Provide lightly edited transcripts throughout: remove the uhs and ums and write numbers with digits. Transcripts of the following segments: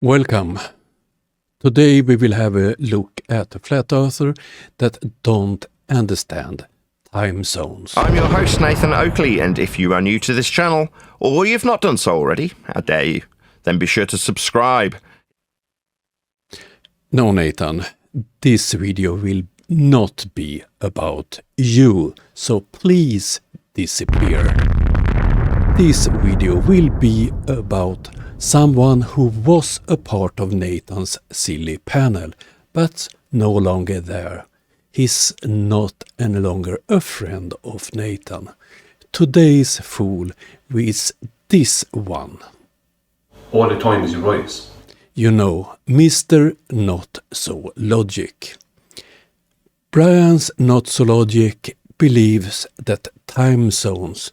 Welcome. Today we will have a look at a flat earther that don't understand time zones. I'm your host Nathan Oakley, and if you are new to this channel, or you've not done so already, how dare you, then be sure to subscribe. No, Nathan, this video will not be about you, so please disappear. This video will be about someone who was a part of Nathan's silly panel, but no longer there. He's not any longer a friend of Nathan. Today's fool is this one. All the time as you rise. You know, Mr. Not So Logic. Brian's Not So Logic believes that time zones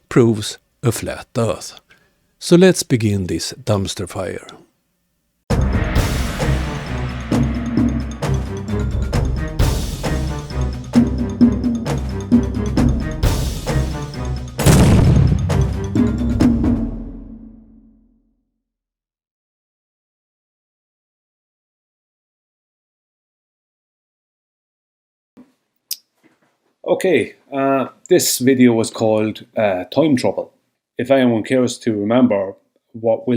proves a flat earth. So let's begin this dumpster fire. Okay, this video was called Time Trouble. If anyone cares to remember what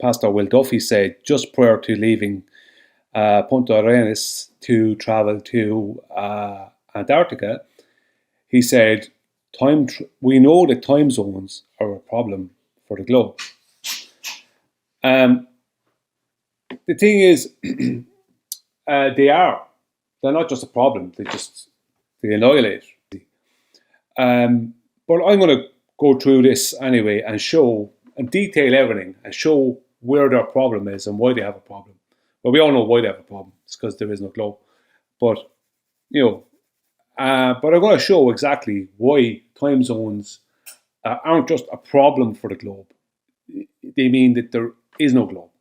Pastor Will Duffy said just prior to leaving Punta Arenas to travel to Antarctica, he said, we know that time zones are a problem for the globe. The thing is, they're not just a problem, they annihilate. But I'm going to go through this anyway and show and detail everything and show where their problem is and why they have a problem. Well, we all know why they have a problem. It's because there is no globe. But, but I'm going to show exactly why time zones aren't just a problem for the globe. They mean that there is no globe.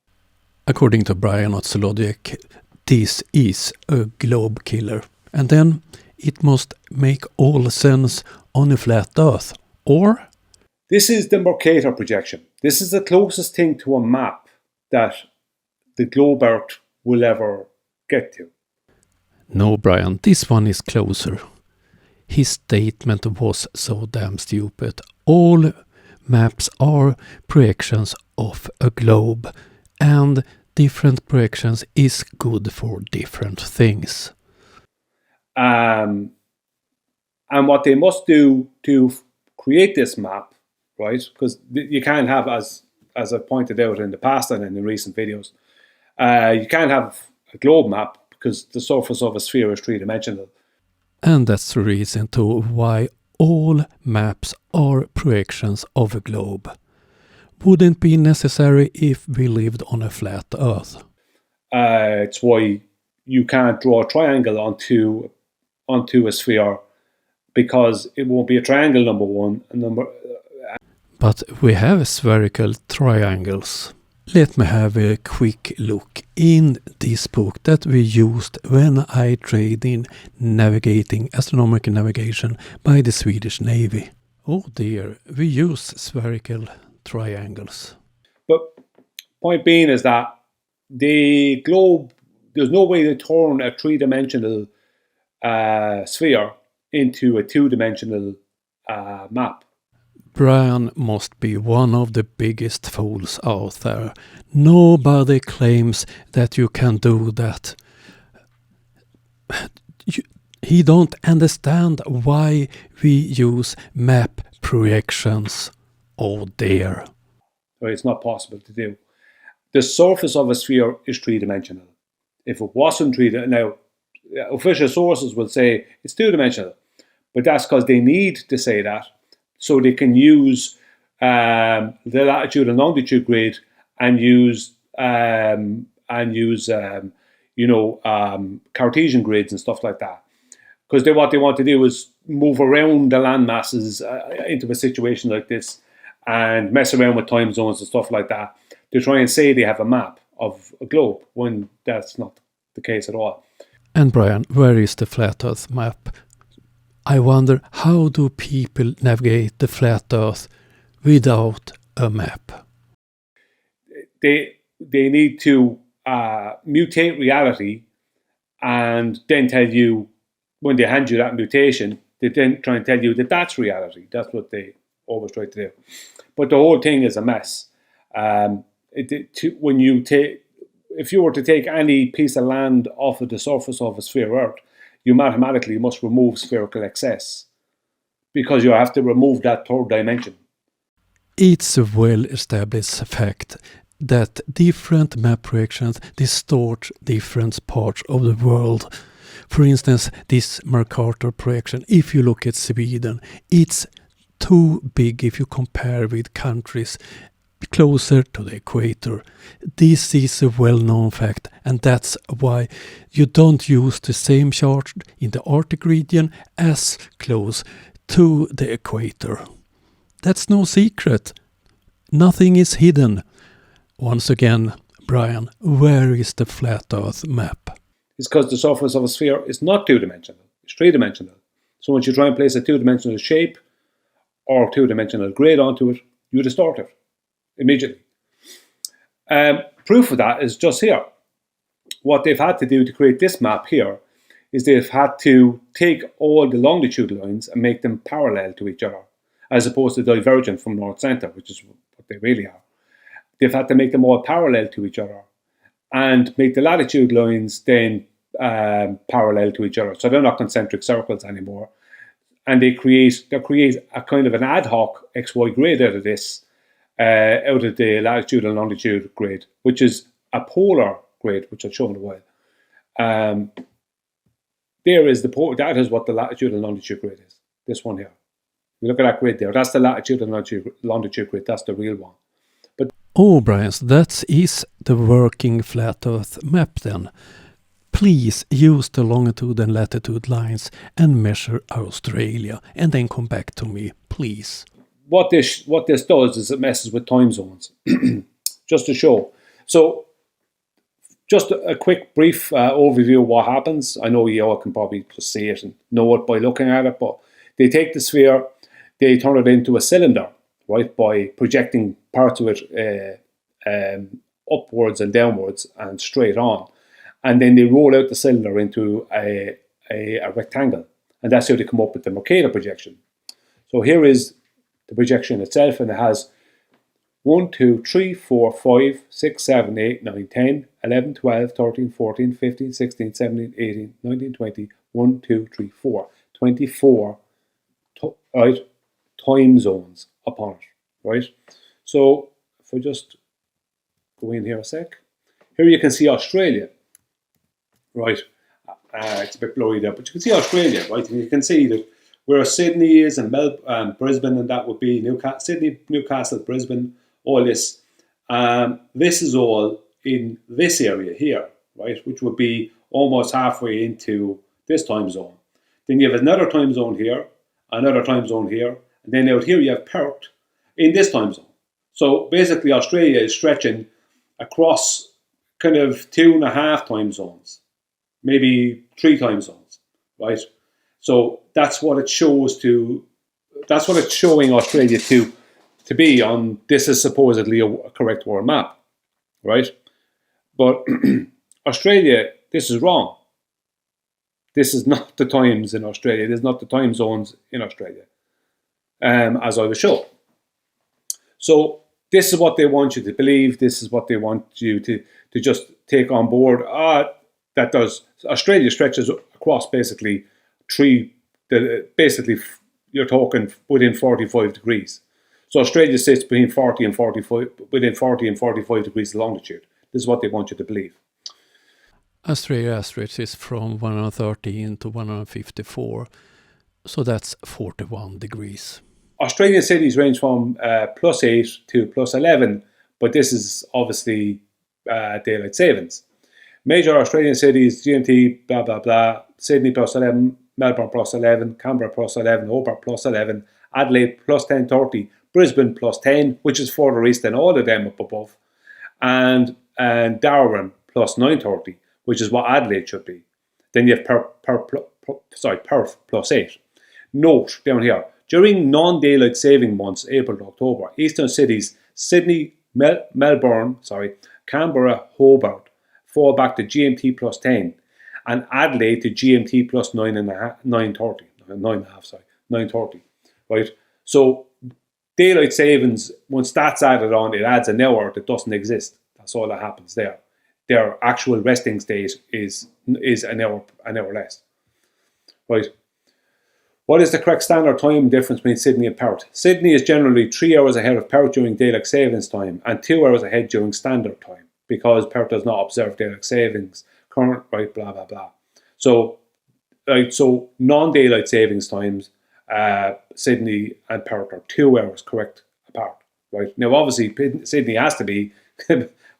According to Brian Not So Logic, this is a globe killer. And then it must make all sense on a flat earth. Or? This is the Mercator projection. This is the closest thing to a map that the globe earth will ever get to. No, Brian, this one is closer. His statement was so damn stupid. All maps are projections of a globe, and different projections is good for different things. And what they must do to create this map, right? Because you can't have, as I pointed out in the past and in the recent videos, you can't have a globe map because the surface of a sphere is three-dimensional. And that's the reason to why all maps are projections of a globe. Wouldn't be necessary if we lived on a flat earth. It's why you can't draw a triangle onto a sphere, because it won't be a triangle, number one. But we have spherical triangles. Let me have a quick look in this book that we used when I trained in navigating astronomical navigation by the Swedish Navy. Oh dear, we use spherical triangles. But point being is that the globe, there's no way to turn a three-dimensional sphere into a two-dimensional map. Brian must be one of the biggest fools out there. Nobody claims that you can do that. He don't understand why we use map projections. Oh dear. It's not possible to do. The surface of a sphere is three-dimensional. If it wasn't now, official sources will say it's two-dimensional, but that's because they need to say that so they can use the latitude and longitude grid and use Cartesian grids and stuff like that. Because what they want to do is move around the land masses into a situation like this and mess around with time zones and stuff like that to try and say they have a map of a globe when that's not the case at all. And Brian, where is the flat earth map? I wonder, how do people navigate the flat earth without a map? they need to mutate reality and then tell you, when they hand you that mutation, they then try and tell you that that's reality. That's what they always try to do. But the whole thing is a mess. If you were to take any piece of land off of the surface of a sphere Earth, you mathematically must remove spherical excess, because you have to remove that third dimension. It's a well-established fact that different map projections distort different parts of the world. For instance, this Mercator projection, if you look at Sweden, it's too big if you compare with countries closer to the equator. This is a well-known fact, and that's why you don't use the same chart in the Arctic region as close to the equator. That's no secret. Nothing is hidden. Once again, Brian, where is the flat Earth map? It's because the surface of a sphere is not two-dimensional, it's three-dimensional. So once you try and place a two-dimensional shape or two-dimensional grid onto it, you distort it immediately. Proof of that is just here. What they've had to do to create this map here is they've had to take all the longitude lines and make them parallel to each other, as opposed to divergent from north center, which is what they really are. They've had to make them all parallel to each other and make the latitude lines then parallel to each other. So they're not concentric circles anymore. And they create a kind of an ad hoc XY grid out of this, out of the latitude and longitude grid, which is a polar grid, which I'll show in a while. That is what the latitude and longitude grid is. This one here. You look at that grid there. That's the latitude and longitude grid. That's the real one. Oh, Brian, so that is the working flat Earth map then. Please use the longitude and latitude lines and measure Australia, and then come back to me, please. What this does is it messes with time zones, just to show. So, just a quick, brief overview of what happens. I know you all can probably just see it and know it by looking at it, but they take the sphere, they turn it into a cylinder, right, by projecting parts of it upwards and downwards and straight on. And then they roll out the cylinder into a rectangle. And that's how they come up with the Mercator projection. So here is the projection itself, and it has 1, 2, 3, 4, 5, 6, 7, 8, 9, 10, 11, 12, 13, 14, 15, 16, 17, 18, 19, 20, 1, 2, 3, 4. 24 time zones upon it, right? So if I just go in here a sec, here you can see Australia, right? It's a bit blurry there, but you can see Australia, right? And you can see that where Sydney is and Brisbane, and that would be Sydney, Newcastle, Brisbane, all this. This is all in this area here, right? Which would be almost halfway into this time zone. Then you have another time zone here, another time zone here, and then out here you have Perth in this time zone. So basically Australia is stretching across kind of 2.5 time zones, maybe 3 time zones, right? So that's what it shows that's what it's showing Australia to be on. This is supposedly a correct world map, right? But Australia, this is wrong. This is not the times in Australia. This is not the time zones in Australia, as I will show. So this is what they want you to believe. This is what they want you to just take on board. That does. Australia stretches across basically you're talking within 45 degrees. So Australia sits between 40 and 45, within 40 and 45 degrees longitude. This is what they want you to believe. Australia stretches from 113 to 154, so that's 41 degrees. Australian cities range from +8 to +11, but this is obviously daylight savings. Major Australian cities, GMT, blah, blah, blah, Sydney +11, Melbourne +11, Canberra +11, Hobart +11, Adelaide +10:30, Brisbane +10, which is further east than all of them up above, and Darwin +9:30, which is what Adelaide should be. Then you have Perth +8. Note down here, during non-daylight saving months, April to October, eastern cities, Sydney, Melbourne, Canberra, Hobart fall back to GMT plus 10, and Adelaide to GMT plus 9:30, right? So daylight savings, once that's added on, it adds an hour that doesn't exist. That's all that happens there. Their actual resting state is an hour less, right? What is the correct standard time difference between Sydney and Perth? Sydney is generally 3 hours ahead of Perth during daylight savings time and 2 hours ahead during standard time, because Perth does not observe daylight savings current, right, blah, blah, blah. So, right, so non-daylight savings times, Sydney and Perth are 2 hours correct apart, right? Now, obviously, Sydney has to be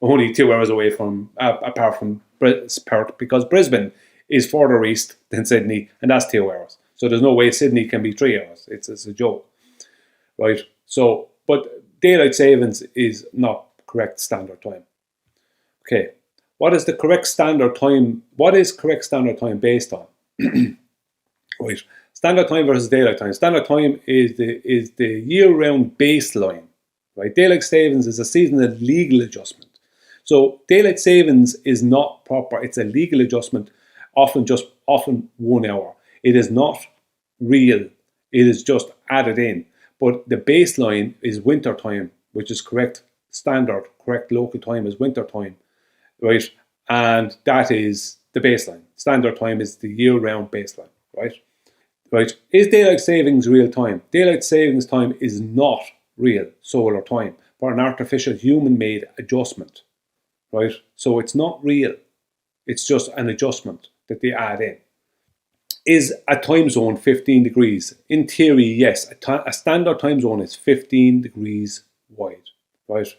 only 2 hours away from, apart from Perth, because Brisbane is further east than Sydney, and that's 2 hours. So there's no way Sydney can be 3 hours. It's a joke, right? So, but daylight savings is not correct standard time. Okay, what is the correct standard time? What is correct standard time based on? Right, standard time versus daylight time. Standard time is the year-round baseline, right? Daylight savings is a seasonal legal adjustment. So daylight savings is not proper. It's a legal adjustment, often 1 hour. It is not real. It is just added in. But the baseline is winter time, which is correct standard, correct local time is winter time, right? And that is the baseline. Standard time is the year-round baseline, right? Right. Is daylight savings real time? Daylight savings time is not real solar time, but an artificial human-made adjustment, right? So it's not real. It's just an adjustment that they add in. Is a time zone 15 degrees? In theory, yes. A standard time zone is 15 degrees wide, right?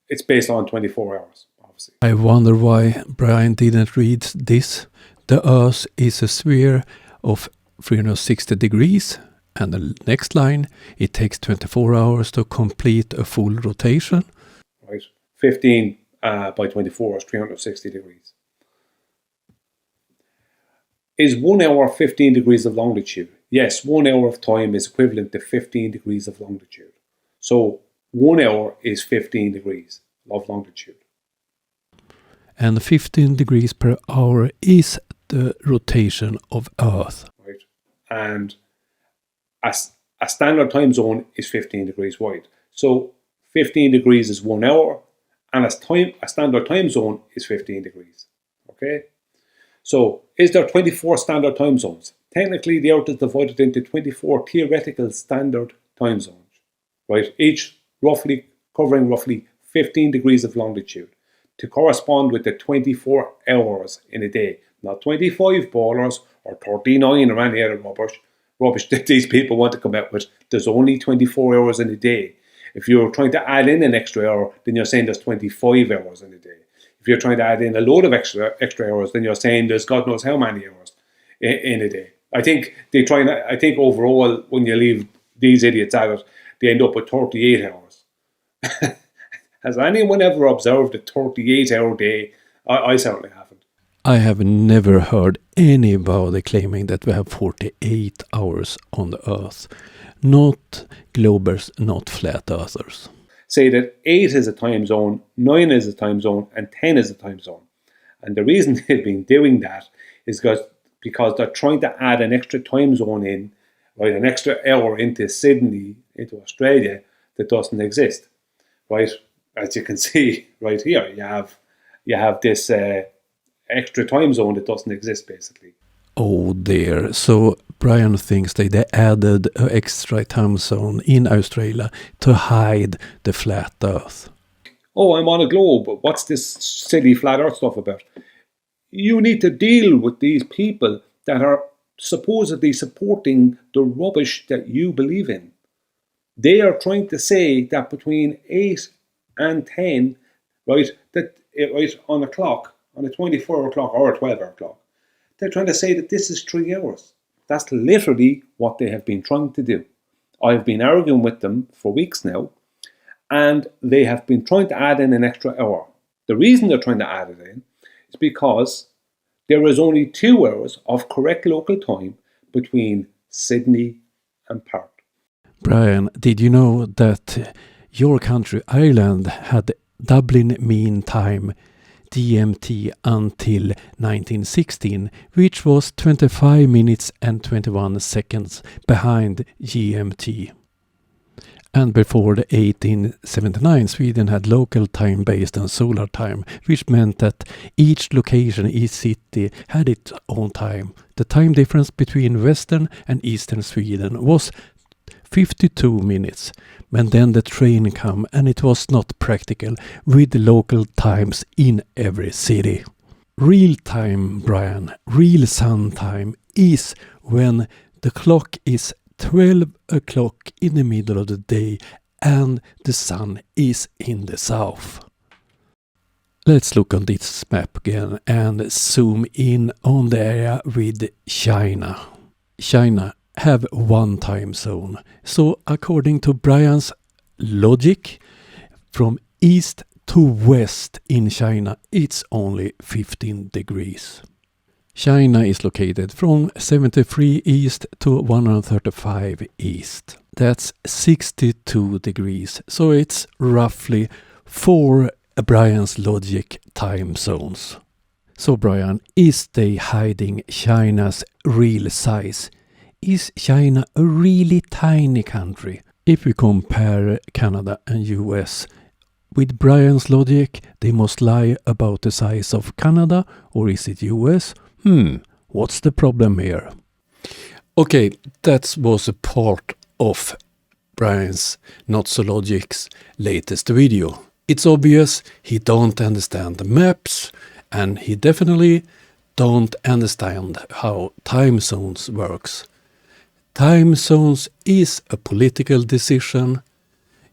It's based on 24 hours, obviously. I wonder why Brian didn't read this. The Earth is a sphere of 360 degrees, and the next line, it takes 24 hours to complete a full rotation. Right, 15 by 24 is 360 degrees. Is 1 hour 15 degrees of longitude? Yes, 1 hour of time is equivalent to 15 degrees of longitude. So 1 hour is 15 degrees of longitude. And 15 degrees per hour is the rotation of Earth. Right. And a standard time zone is 15 degrees wide. So 15 degrees is 1 hour, and a standard time zone is 15 degrees. Okay? So, is there 24 standard time zones? Technically, the Earth is divided into 24 theoretical standard time zones, right? Each covering roughly 15 degrees of longitude to correspond with the 24 hours in a day. Not 25 ballers or 39 or any other rubbish that these people want to come out with. There's only 24 hours in a day. If you're trying to add in an extra hour, then you're saying there's 25 hours in a day. If you're trying to add in a load of extra hours, then you're saying there's God knows how many hours in a day. I think overall, when you leave these idiots at it, they end up with 38 hours. Has anyone ever observed a 38-hour day? I certainly haven't. I have never heard anybody claiming that we have 48 hours on the Earth. Not globers, not flat earthers. Say that 8 is a time zone, 9 is a time zone, and 10 is a time zone. And the reason they've been doing that is because they're trying to add an extra time zone in, right, an extra hour into Sydney, into Australia, that doesn't exist, right? As you can see right here, you have this extra time zone that doesn't exist, basically. Oh dear. So Brian thinks they added an extra time zone in Australia to hide the flat Earth. Oh, I'm on a globe. What's this silly flat Earth stuff about? You need to deal with these people that are supposedly supporting the rubbish that you believe in. They are trying to say that between 8 and 10, right, on a clock, on a 24-hour clock or a 12-hour clock, they're trying to say that this is 3 hours. That's literally what they have been trying to do. I've been arguing with them for weeks now, and they have been trying to add in an extra hour. The reason they're trying to add it in is because there is only 2 hours of correct local time between Sydney and Perth. Brian, did you know that your country, Ireland, had Dublin Mean Time GMT until 1916, which was 25 minutes and 21 seconds behind GMT. And before the 1879, Sweden had local time based on solar time, which meant that each location, each city had its own time. The time difference between western and eastern Sweden was 52 minutes. But then the train came and it was not practical with local times in every city. Real time, Brian, real sun time is when the clock is 12 o'clock in the middle of the day and the sun is in the south. Let's look on this map again and zoom in on the area with China. China have one time zone. So according to Brian's logic, from east to west in China, it's only 15 degrees. China is located from 73 east to 135 east. That's 62 degrees. So it's roughly 4 Brian's logic time zones. So Brian, is they hiding China's real size? Is China a really tiny country? If we compare Canada and US, with Brian's logic, they must lie about the size of Canada, or is it US? What's the problem here? Okay, that was a part of Brian's Not So Logic's latest video. It's obvious he don't understand the maps, and he definitely don't understand how time zones works. Time zones is a political decision.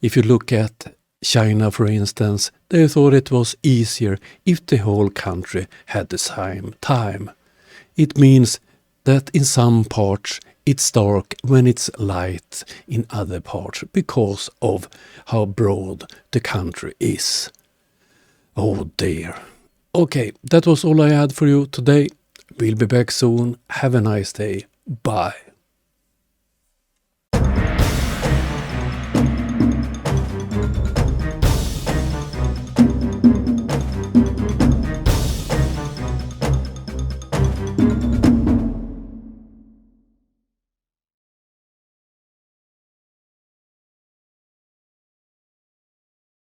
If you look at China, for instance, they thought it was easier if the whole country had the same time. It means that in some parts it's dark when it's light in other parts because of how broad the country is. Oh dear. Okay, that was all I had for you today. We'll be back soon. Have a nice day. Bye.